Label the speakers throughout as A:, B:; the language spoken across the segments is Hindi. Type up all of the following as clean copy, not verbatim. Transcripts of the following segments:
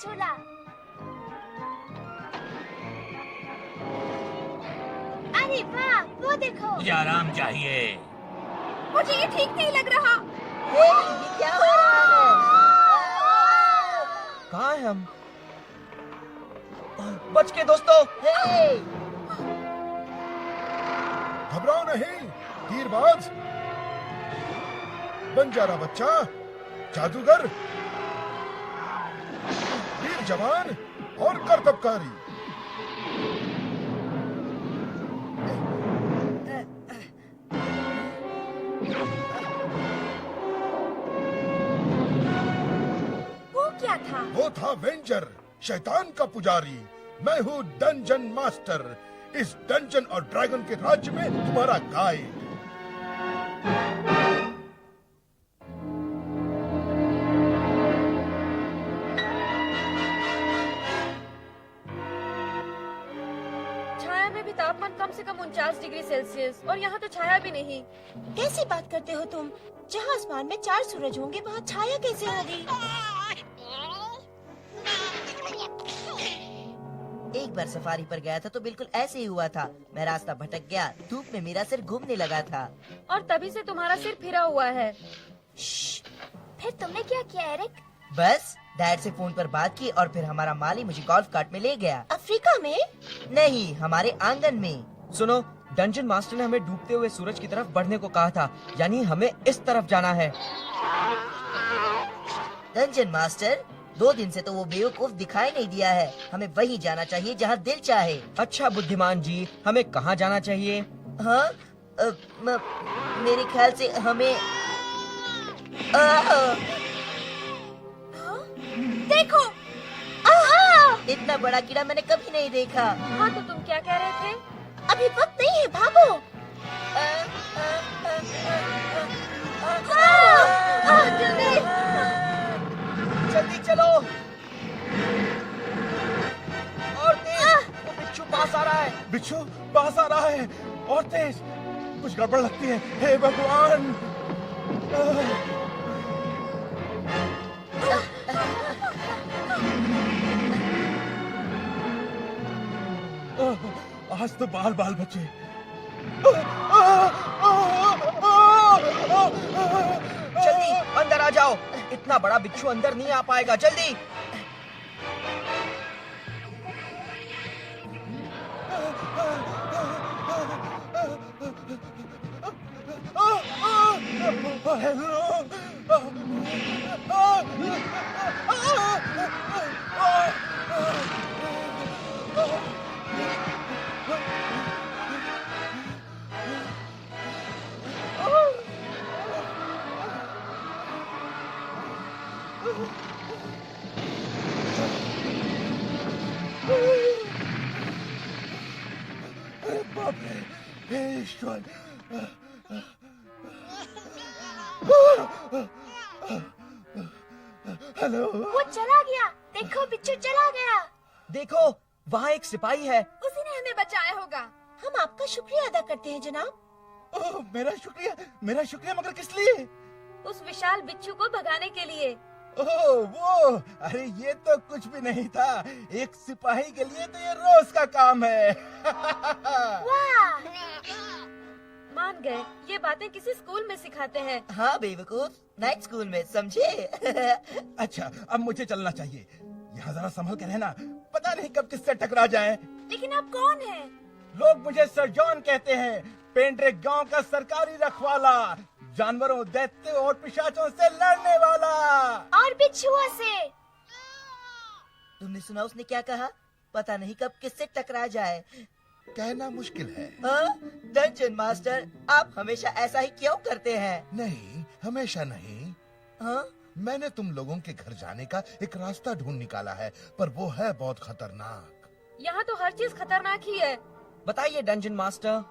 A: झूला। अरे वाह, वो देखो।
B: मुझे आराम चाहिए।
A: मुझे ये ठीक नहीं लग रहा।
C: ये क्या हो रहा है?
D: कहाँ हैं हम? बच के दोस्तों।
C: हे!
E: घबराओ नहीं, तीरबाज, बंजारा बच्चा, जादूगर, वीर जवान और कर्तव्यकारी।
A: वो क्या था?
E: वो था वेंजर, शैतान का पुजारी। मैं हूँ डंजन मास्टर, इस डंजन और ड्रैगन के राज्य में तुम्हारा गाइड।
F: छाया में भी तापमान कम से कम 49 डिग्री सेल्सियस और यहाँ तो छाया भी नहीं।
A: कैसी बात करते हो तुम? जहाँ आसमान में 4 सूरज होंगे वहाँ छाया कैसे होगी?
C: एक बार सफारी पर गया था तो बिल्कुल ऐसे ही हुआ था। मैं रास्ता भटक गया, धूप में मेरा सिर घूमने लगा था।
F: और तभी से तुम्हारा सिर फिरा हुआ है।
A: फिर तुमने क्या किया एरिक?
C: बस डैड से फोन पर बात की और फिर हमारा माली मुझे गोल्फ कार्ट में ले गया।
A: अफ्रीका में?
C: नहीं, हमारे आंगन में।
D: सुनो, डंजन मास्टर ने हमें डूबते हुए सूरज की तरफ बढ़ने को कहा था, यानी हमें इस तरफ जाना है।
C: डंजन मास्टर, 2 दिन से तो वो बेवकूफ दिखाई नहीं दिया है। हमें वही जाना चाहिए जहाँ दिल चाहे।
D: अच्छा बुद्धिमान जी, हमें कहाँ जाना चाहिए?
C: हाँ, मेरे ख्याल से हमें
A: देखो,
C: इतना बड़ा कीड़ा मैंने कभी नहीं देखा।
F: हाँ तो तुम क्या कह रहे थे?
A: अभी वक्त नहीं है, भागो। जल्दी।
D: जल्दी चलो। और तेज, वो बिच्छू पास आ रहा है।
E: बिच्छू पास आ रहा है और तेज। कुछ गड़बड़ लगती है। हे भगवान! आज तो बाल बाल बचे।
D: जल्दी अंदर आ जाओ, इतना बड़ा बिच्छू अंदर नहीं आ पाएगा। जल्दी।
E: अरे बाप रे! हे ईश्वर! हेलो।
A: वो चला गया। देखो, बिच्छू चला गया।
D: देखो, वहाँ एक सिपाही है।
F: उसी ने हमें बचाया होगा।
A: हम आपका शुक्रिया अदा करते हैं जनाब।
E: ओह, मेरा शुक्रिया मगर किस लिए?
F: उस विशाल बिच्छू को भगाने के लिए।
E: ओह, वो! अरे ये तो कुछ भी नहीं था। एक सिपाही के लिए तो ये रोज का काम है।
A: वाह!
F: मान गए, ये बातें किसी स्कूल में सिखाते हैं।
C: हाँ बेवकूफ, नाइट स्कूल में, समझे?
E: अच्छा, अब मुझे चलना चाहिए। यहाँ जरा संभल कर रहना, पता नहीं कब किससे टकरा जाए।
F: लेकिन आप कौन हैं?
E: लोग मुझे सर जॉन कहते हैं, पेंड्रेक गांव का सरकारी रखवाला, जानवरों, दैत्य और पिशाचों से लड़ने वाला।
A: और बिच्छुओं से।
C: तुमने सुना उसने क्या कहा? पता नहीं कब किससे टकरा जाए।
E: कहना मुश्किल है।
C: हाँ? डंजन मास्टर, आप हमेशा ऐसा ही क्यों करते हैं?
E: नहीं, हमेशा नहीं।
C: हाँ?
E: मैंने तुम लोगों के घर जाने का एक रास्ता ढूंढ निकाला है, पर वो है बहुत खतरनाक।
F: यहाँ तो हर चीज खतरनाक ही है।
D: बताइए डंजन मास्टर।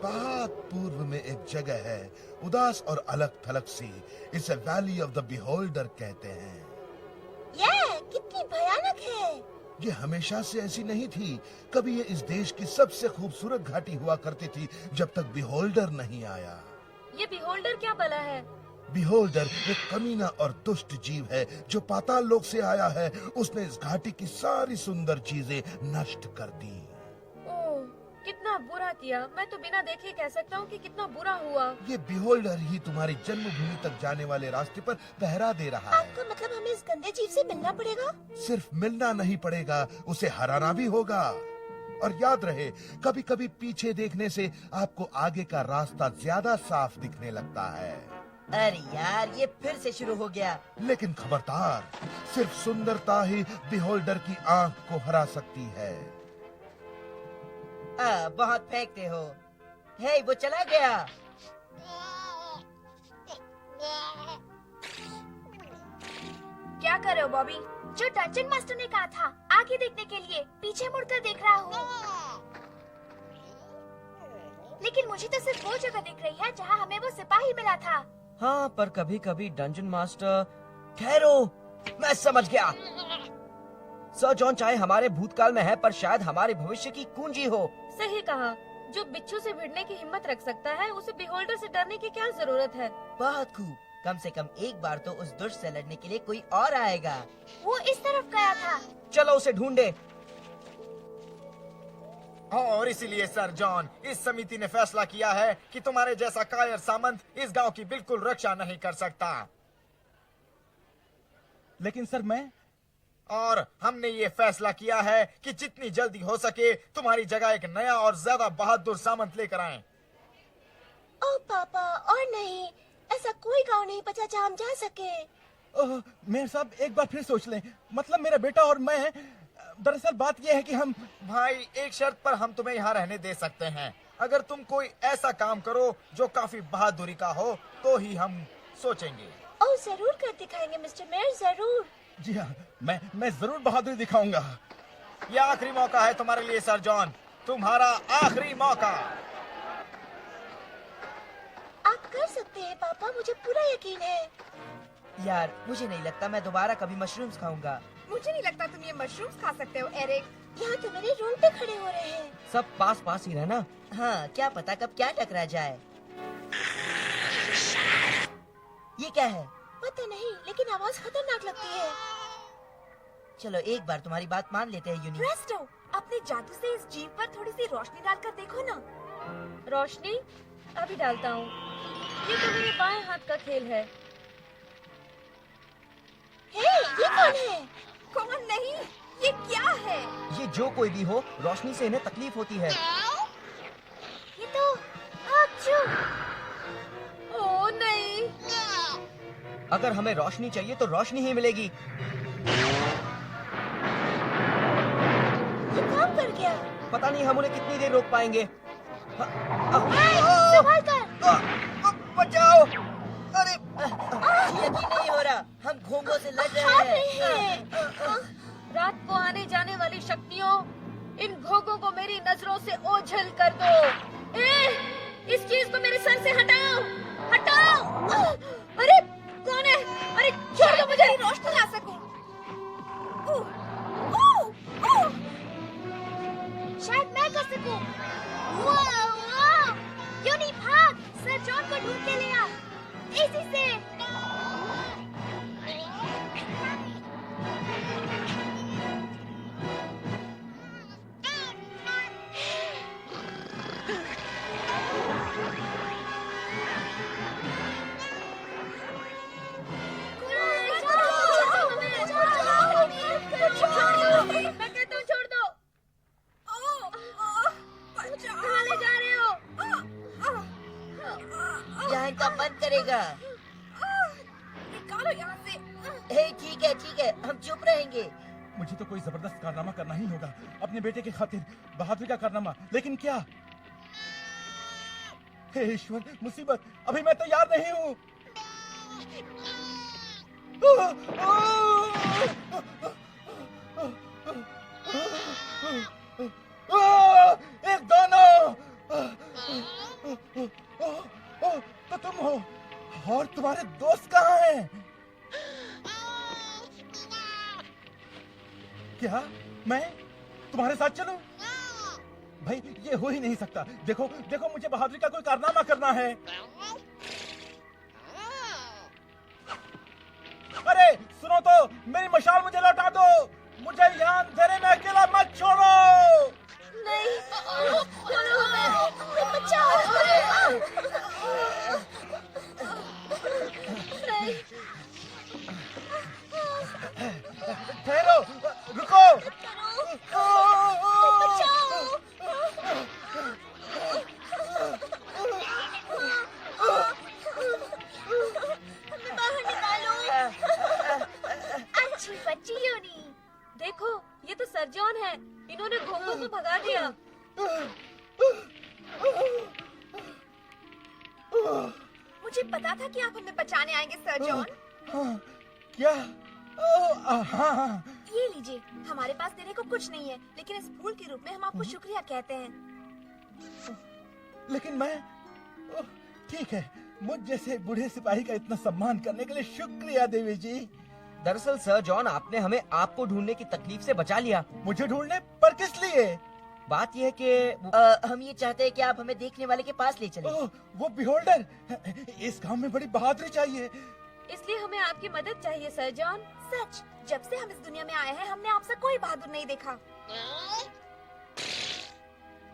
E: बहुत पूर्व में एक जगह है, उदास और अलग थलग सी। इसे वैली ऑफ द बिहोल्डर कहते हैं।
A: ये कितनी भयानक है।
E: ये हमेशा से ऐसी नहीं थी। कभी ये इस देश की सबसे खूबसूरत घाटी हुआ करती थी, जब तक बिहोल्डर नहीं आया।
F: ये बिहोल्डर क्या भला है?
E: बिहोल्डर एक कमीना और दुष्ट जीव है जो पाताल लोक से आया है। उसने इस घाटी की सारी सुंदर चीजें नष्ट कर दी।
F: ओह, कितना बुरा किया। मैं तो बिना देखे कह सकता हूँ कि कितना बुरा हुआ।
E: ये बिहोल्डर ही तुम्हारी जन्मभूमि तक जाने वाले रास्ते पर पहरा दे रहा है।
A: आपका मतलब हमें इस गंदे जीव से मिलना पड़ेगा?
E: सिर्फ मिलना नहीं पड़ेगा, उसे हराना भी होगा। और याद रहे, कभी कभी पीछे देखने से आपको आगे का रास्ता ज्यादा साफ दिखने लगता है।
C: अरे यार, ये फिर से शुरू हो गया।
E: लेकिन खबरदार, सिर्फ सुंदरता ही बिहोल्डर की आंख को हरा सकती है।
C: बहुत फेंकते हो। हे, वो चला गया।
A: क्या कर रहे हो बॉबी? जो डंजन मास्टर ने कहा था आगे देखने के लिए, पीछे मुड़कर देख रहा हूँ। लेकिन मुझे तो सिर्फ वो जगह दिख रही है जहाँ हमें वो सिपाही मिला था।
D: हाँ, पर कभी कभी डंजन मास्टर। ठहरो, मैं समझ गया। सर जॉन चाहे हमारे भूतकाल में है, पर शायद हमारे भविष्य की कुंजी हो।
F: सही कहा। जो बिच्छू से भिड़ने की हिम्मत रख सकता है, उसे बिहोल्डर से डरने की क्या जरूरत है।
C: बहुत खूब। कम से कम एक बार तो उस दुष्ट से लड़ने के लिए कोई और आएगा।
A: वो इस तरफ गया था।
D: चलो उसे ढूंढे।
B: और इसीलिए सर जॉन, इस समिति ने फैसला किया है कि तुम्हारे जैसा कायर सामंत इस गांव की बिल्कुल रक्षा नहीं कर सकता।
G: लेकिन सर मैं
B: और हमने ये फैसला किया है कि जितनी जल्दी हो सके तुम्हारी जगह एक नया और ज्यादा बहादुर सामंत लेकर आएं।
A: ओ पापा, और नहीं, ऐसा कोई गांव नहीं बचा जहाँ हम जा सके।
G: मेयर साहब एक बार फिर सोच लें। मतलब मेरा बेटा और मैं, दरअसल बात यह है कि हम।
B: भाई, एक शर्त पर हम तुम्हें यहाँ रहने दे सकते हैं। अगर तुम कोई ऐसा काम करो जो काफी बहादुरी का हो, तो ही हम सोचेंगे।
A: ओ, जरूर कर दिखाएंगे मिस्टर मेयर, जरूर।
G: जी हाँ, मैं जरूर बहादुरी दिखाऊंगा।
B: ये आखिरी मौका है तुम्हारे लिए सर जॉन, तुम्हारा आखिरी मौका।
A: आप कर सकते हैं पापा, मुझे पूरा यकीन है।
C: यार, मुझे नहीं लगता मैं दोबारा कभी मशरूम्स खाऊंगा।
F: मुझे नहीं लगता तुम ये मशरूम्स खा सकते हो, एरिक।
A: यहाँ तो मेरे रोड पे खड़े हो रहे हैं।
D: सब पास पास ही रहना।
C: हाँ, क्या पता कब क्या टकरा जाए। ये क्या है?
A: पता नहीं, लेकिन आवाज खतरनाक लगती है।
C: चलो एक बार तुम्हारी बात मान लेते हैं यूनी।
A: प्रेस्टो, अपने जादू से इस जीव पर थोड़ी सी रोशनी डालकर देखो ना।
F: रोशनी अभी डालता हूँ। ये तो मेरे बाएं हाथ का खेल है।
A: हे, ये कौन है?
F: कौन नहीं, ये क्या है?
D: ये जो कोई भी हो, रोशनी से इन्हें तकलीफ होती है।
A: ये तो आचू।
F: ओह नहीं।
D: अगर हमें रोशनी चाहिए तो रोशनी ही मिलेगी।
A: ये काम कर गया।
D: पता नहीं हम उन्हें कितनी देर रोक पाएंगे।
A: संभाल कर।
D: बचाओ! अरे
C: यकीन नहीं हो रहा, हम घोंघों से लड़
A: हार
C: रहे
A: रही
C: हैं।
A: है।
F: रात को आने जाने वाली शक्तियों, इन घोंघों को मेरी नजरों से ओझल कर दो। इस चीज को मेरे सर से हटाओ, हटाओ। अरे कौन है? अरे छोड़ दो मुझे, रोशनी ला सकूं।
A: शायद मैं कर सकूं। यूनी भाग, सर जॉन को ढूंढ के ले आ। इसी से।
F: मैं कहता हूँ छोड़ दो। कहाँ ले जा रहे हो?
C: यहाँ इनका मन करेगा।
F: निकालो यहाँ से।
C: हे, ठीक है, हम चुप रहेंगे।
G: मुझे तो कोई जबरदस्त कारनामा करना ही होगा, अपने बेटे के खातिर बहादुरी का कारनामा। लेकिन क्या? हे ईश्वर, मुसीबत! अभी मैं तैयार नहीं हूँ। एक दाना! तो तुम हो, और तुम्हारे दोस्त कहाँ हैं? क्या मैं तुम्हारे साथ चलूं? भाई ये हो ही नहीं सकता। देखो देखो, मुझे बहादुरी का कोई कारनामा करना है। मेरी मशाल मुझे लौटा दो। मुझे यहाँ अंधेरे में अकेला मत छोड़ो।
F: नहीं, छोड़ो हमें, बचाओ। नहीं,
G: ठहरो, रुको।
F: बाहर निकालो।
A: अच्छी बच्ची यूनी।
F: देखो, ये तो सर जॉन है। इन्होंने घोंघों को भगा दिया।
A: मुझे पता था कि आप हमें बचाने आएंगे सर जॉन।
G: हाँ, क्या? हाँ।
A: ये लीजिए, हमारे पास देने को कुछ नहीं है, लेकिन इस फूल के रूप में हम आपको शुक्रिया कहते हैं।
G: लेकिन मैं ठीक है, मुझ जैसे बूढ़े सिपाही का इतना सम्मान करने के लिए शुक्रिया देवी जी।
D: दरअसल सर जॉन, आपने हमें आपको ढूंढने की तकलीफ से बचा लिया।
G: मुझे ढूंढने पर किस लिए?
D: बात यह है कि
C: हम ये चाहते हैं कि आप हमें देखने वाले के पास ले चलें।
G: ओह, वो बिहोल्डर। इस काम में बड़ी बहादुरी चाहिए।
F: इसलिए हमें आपकी मदद चाहिए सर जॉन।
A: सच, जब से हम इस दुनिया में आए हैं, हमने आपसे कोई बहादुर नहीं देखा।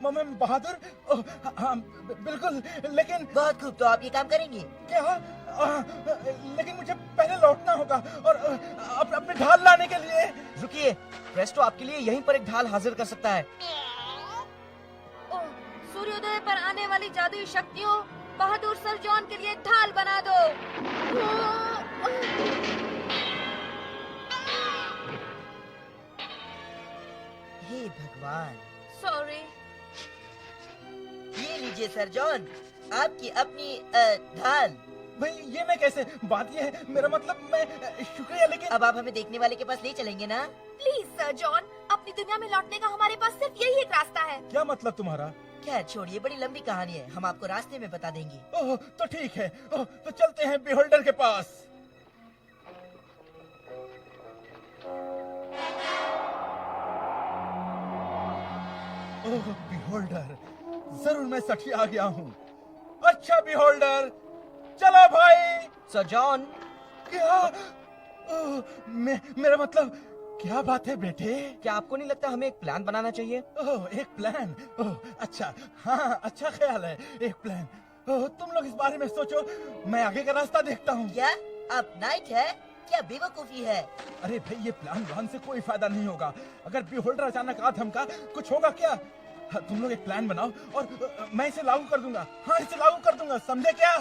G: मैं बहादुर? ओह, हाँ, बिल्कुल, लेकिन
C: बहुत खूब, तो आप ये काम करेंगे?
G: क्या? लेकिन मुझे पहले लौटना होगा और अपने ढाल लाने के लिए।
D: रुकिए, प्रेस्टो आपके लिए यहीं पर एक ढाल हाजिर कर सकता है।
F: ओह, सूर्योदय पर आने वाली जादुई शक्तियों, बहादुर सर जॉन के लिए ढाल बना दो।
C: हे भगवान।
F: सॉरी।
C: ये लीजिए सर जॉन, आपकी अपनी ढाल।
G: भाई, ये मैं कैसे? बात ये है, मेरा मतलब मैं शुक्रिया, लेकिन
C: अब आप हमें देखने वाले के पास ले चलेंगे ना?
A: प्लीज सर जॉन, अपनी दुनिया में लौटने का हमारे पास सिर्फ यही एक रास्ता है।
G: क्या मतलब तुम्हारा?
C: क्या छोड़िए, बड़ी लंबी कहानी है, हम आपको रास्ते में बता देंगे।
G: ओह, तो ठीक है। ओह, तो चलते हैं बिहोल्डर के पास। ओह, बिहोल्डर, जरूर मैं सच आ गया हूँ। अच्छा बिहोल्डर, चलो भाई।
D: सर जॉन,
G: क्या? ओह, मेरा मतलब, क्या बात है बेटे?
D: क्या आपको नहीं लगता हमें एक प्लान बनाना चाहिए?
G: ओह, एक प्लान। ओह, अच्छा, हाँ, अच्छा ख्याल है, एक प्लान। ओह, तुम लोग इस बारे में सोचो, मैं आगे का रास्ता देखता हूँ।
C: क्या आप नाइट है? क्या बेवकूफी है?
G: अरे भाई, ये प्लान से कोई फायदा नहीं होगा। अगर बिहोल्डर अचानक आ धमका, कुछ होगा क्या? हाँ, तुम लोग एक प्लान बनाओ और मैं इसे लागू कर दूंगा। हाँ, इसे लागू कर दूंगा, समझे क्या?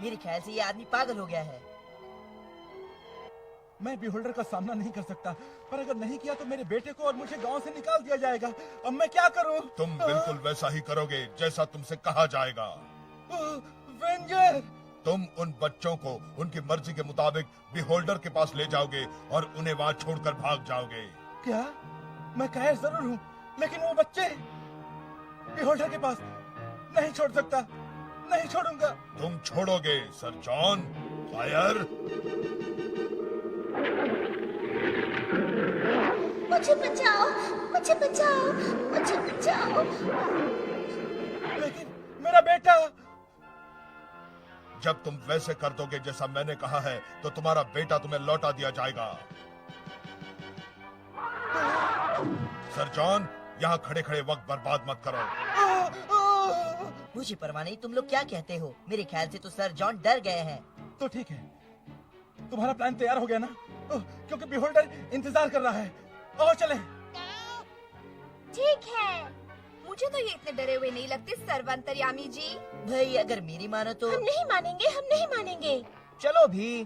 C: मेरे ख्याल से ये आदमी पागल हो गया है।
G: मैं बिहोल्डर का सामना नहीं कर सकता, पर अगर नहीं किया तो मेरे बेटे को और मुझे गांव से निकाल दिया जाएगा। अब मैं क्या करूं?
E: तुम बिल्कुल वैसा ही करोगे जैसा तुमसे कहा जाएगा।
G: वेंजर!
E: तुम उन बच्चों को उनकी मर्जी के मुताबिक बिहोल्डर के पास ले जाओगे और उन्हें वहां छोड़कर भाग जाओगे।
G: क्या? मैं कायर जरूर हूँ, लेकिन वो बच्चे बिहोल्डर के पास नहीं छोड़ सकता, नहीं छोड़ूंगा।
E: तुम छोड़ोगे सर जॉन। फायर!
A: मुझे बचाओ, मुझे बचाओ, मुझे बचाओ।
G: लेकिन मेरा बेटा!
E: जब तुम वैसे कर दोगे जैसा मैंने कहा है, तो तुम्हारा बेटा तुम्हें लौटा दिया जाएगा। सर जॉन, यहाँ खड़े खड़े वक्त बर्बाद मत करो।
C: मुझे परवाह नहीं तुम लोग क्या कहते हो। मेरे ख्याल से तो सर जॉन डर गए हैं।
G: तो ठीक है, तुम्हारा प्लान तैयार हो गया ना? क्योंकि बिहोल्डर इंतजार कर रहा है। आओ चले।
A: ठीक है, मुझे तो ये इतने डरे हुए नहीं लगते सर्वंतर्यामी जी।
C: भाई अगर मेरी मानो तो।
A: हम नहीं मानेंगे, हम नहीं मानेंगे।
D: चलो भी।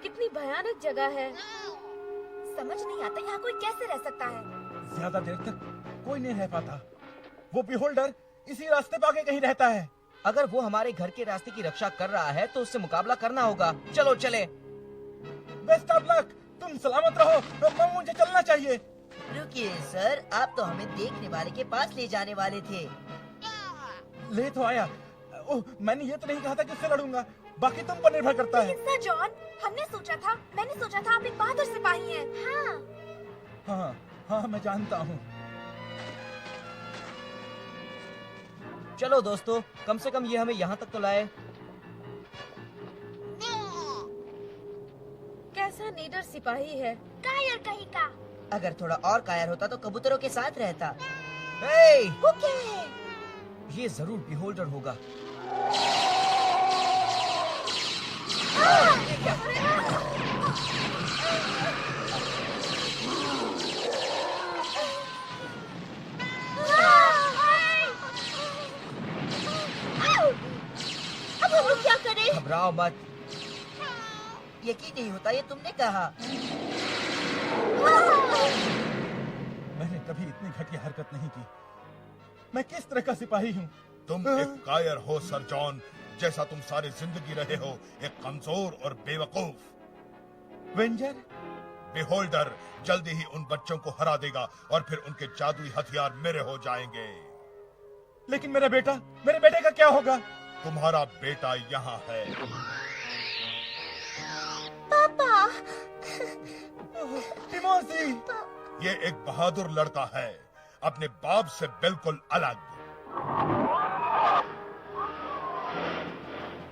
F: कितनी भयानक जगह है।
A: समझ नहीं आता यहाँ कोई कैसे रह सकता है।
G: ज्यादा देर तक कोई नहीं रह पाता। वो बिहोल्डर इसी रास्ते पे आगे कहीं रहता है।
D: अगर वो हमारे घर के रास्ते की रक्षा कर रहा है तो उससे मुकाबला करना होगा। चलो चले।
G: बेस्ट ऑफ लक, तुम सलामत रहो। मुझे चलना चाहिए।
C: रुकिए सर, आप तो हमें देखने वाले के पास ले जाने वाले थे।
G: ले तो आया। ओह, मैंने ये तो नहीं कहा था कि उससे लड़ूंगा। बाकी तुम पर निर्भर करता है।
A: सर जॉन, मैंने सोचा था आप एक बहादुर सिपाही हैं। हाँ।
G: हाँ हाँ, मैं जानता हूँ।
D: चलो दोस्तों, कम से कम ये हमें यहाँ तक तो लाए।
F: कैसा नीडर सिपाही है।
A: कायर कहीं का।
C: अगर थोड़ा और कायर होता तो कबूतरों के साथ रहता।
D: हे,
A: वो क्या है?
D: ये जरूर बिहोल्डर होगा।
A: अब हम लोग क्या करें?
D: घबराओ मत।
C: यकीन नहीं होता ये तुमने कहा।
G: मैंने कभी इतनी घटिया हरकत नहीं की। मैं किस तरह का सिपाही हूँ?
E: तुम एक कायर हो सर जॉन, जैसा तुम सारी जिंदगी रहे हो, एक कमजोर और बेवकूफ।
G: वेंजर?
E: बिहोल्डर जल्दी ही उन बच्चों को हरा देगा और फिर उनके जादुई हथियार मेरे हो जाएंगे।
G: लेकिन मेरे बेटे का क्या होगा?
E: तुम्हारा बेटा यहाँ है।
A: पापा।
G: टिमोथी!
E: ये एक बहादुर लड़का है, अपने बाप से बिल्कुल अलग।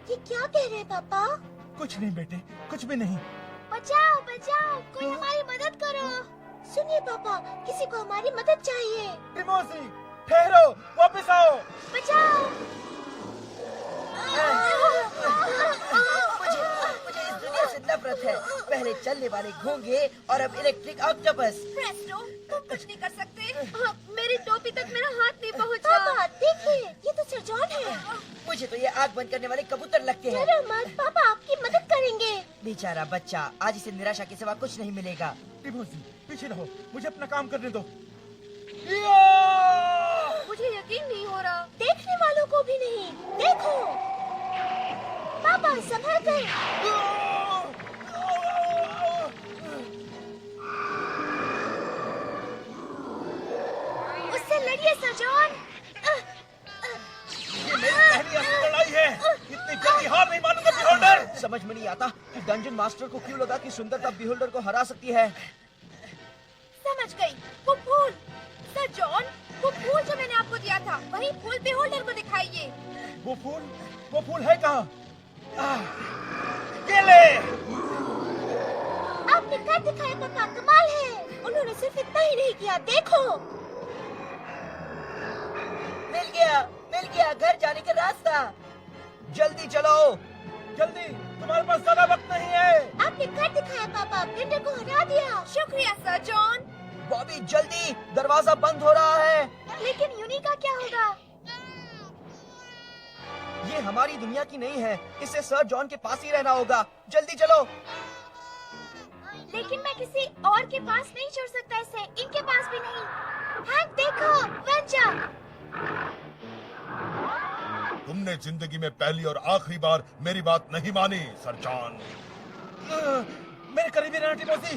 A: ये क्या कह रहे हैं पापा?
G: कुछ नहीं बेटे, कुछ भी नहीं।
A: बचाओ बचाओ, कोई हमारी मदद करो। सुनिए पापा, किसी को हमारी मदद चाहिए।
G: टिमोथी, ठहरो, वापस आओ।
A: बचाओ।
C: मुझे इस दुनिया से नफरत है। पहले चलने वाले घोंगे और अब इलेक्ट्रिक ऑक्टोपस।
F: प्रेस्टो, तुम कुछ नहीं कर सकते। हाँ, मेरी टोपी तक मेरा हाथ नहीं पहुँचा।
A: पापा देखिए, ये तो सर जॉन है।
C: मुझे तो ये आग बंद करने वाले कबूतर लगते हैं।
A: डरो मत, पापा आपकी मदद करेंगे।
C: बेचारा बच्चा, आज इसे निराशा के सिवा कुछ नहीं मिलेगा।
G: टिमोथी, पीछे रहो, मुझे अपना काम करने दो।
F: मुझे यकीन नहीं हो रहा।
A: देखने वालों को भी नहीं। देखो पापा, संभल कर। उससे लड़िए सर जॉन।
G: ये मेरी पहली असली लड़ाई है। इतनी जल्दी हार नहीं मानूंगा बिहोल्डर।
D: समझ में नहीं आता कि डंजन मास्टर को क्यों लगा कि सुंदरता बिहोल्डर को हरा सकती है।
A: समझ गई, वो फूल। सर जॉन, वो फूल जो मैंने आपको दिया था, वही फूल बिहोल्डर को दिखाइए।
G: वो फूल है कहाँ? ये ले।
A: आपने कर दिखाया पापा, कमाल है। उन्होंने सिर्फ इतना ही नहीं किया, देखो।
C: मिल गया घर जाने का रास्ता।
D: जल्दी चलो।
G: जल्दी, तुम्हारे पास ज्यादा वक्त नहीं है।
A: आपने कर दिखाया पापा, ब्लेंडर को हरा दिया। शुक्रिया सर जॉन।
D: बॉबी जल्दी, दरवाजा बंद हो रहा है।
A: लेकिन यूनी का क्या होगा?
D: ये हमारी दुनिया की नहीं है, इसे सर जॉन के पास ही रहना होगा। जल्दी चलो।
A: लेकिन मैं किसी और के पास नहीं छोड़ सकता इसे, इनके पास भी नहीं। हैंक देखो, वेंचर।
E: तुमने जिंदगी में पहली और आखिरी बार मेरी बात नहीं मानी सर जॉन।
G: मेरे करीबी रहना टिमोथी।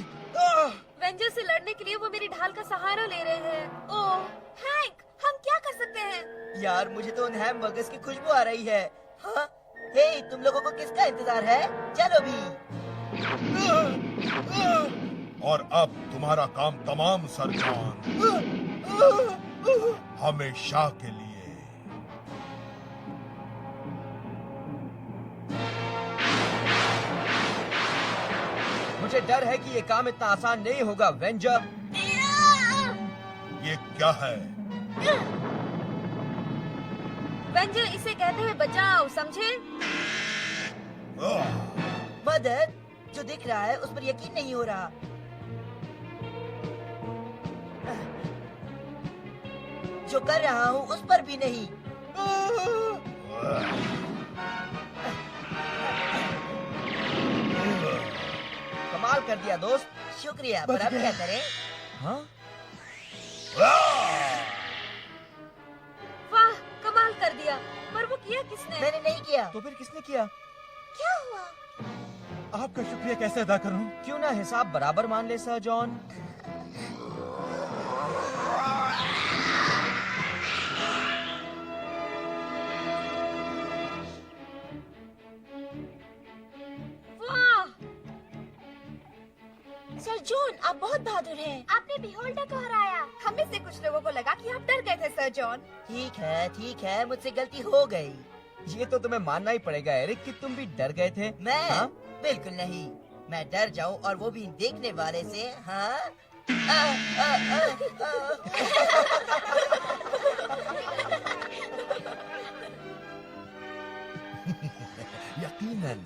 F: वेंजर से लड़ने के लिए वो मेरी ढाल का सहारा ले रहे हैं। ओह,
A: हैंक, हम क्या कर सकते हैं?
C: यार मुझे तो उन हैमबर्गर्स की खुशबू आ रही है। हाँ? हे, तुम लोगों को किसका इंतजार है? चलो भी।
E: और अब तुम्हारा काम तमाम सर जॉन, हमेशा के लिए।
D: मुझे डर है कि ये काम इतना आसान नहीं होगा वेंजर।
E: ये क्या है?
F: वेंजर इसे कहते हैं बचाओ, समझे?
C: मदद, जो दिख रहा है उस पर यकीन नहीं हो रहा। जो कर रहा हूँ उस पर भी नहीं।
D: कमाल कर दिया दोस्त।
C: शुक्रिया, पर अब क्या करें?
D: हाँ?
F: वाह, कमाल कर दिया। पर वो किया किसने?
C: मैंने नहीं किया।
D: तो फिर किसने किया?
A: क्या हुआ?
G: आपका शुक्रिया कैसे अदा करूं?
D: क्यों ना हिसाब बराबर मान ले सर जॉन।
F: वाह,
A: सर जॉन, आप बहुत बहादुर हैं। आपने बिहोल्डर को हराया।
F: हमें से कुछ लोगों को लगा कि आप डर गए थे सर जॉन।
C: ठीक है, मुझसे गलती हो गई।
D: ये तो तुम्हें मानना ही पड़ेगा एरिक कि तुम भी डर गए थे।
C: मैं?
D: हाँ?
C: बिल्कुल नहीं। मैं डर जाऊं और वो भी देखने वाले से। हाँ आ, आ, आ, आ।
E: यकीनन।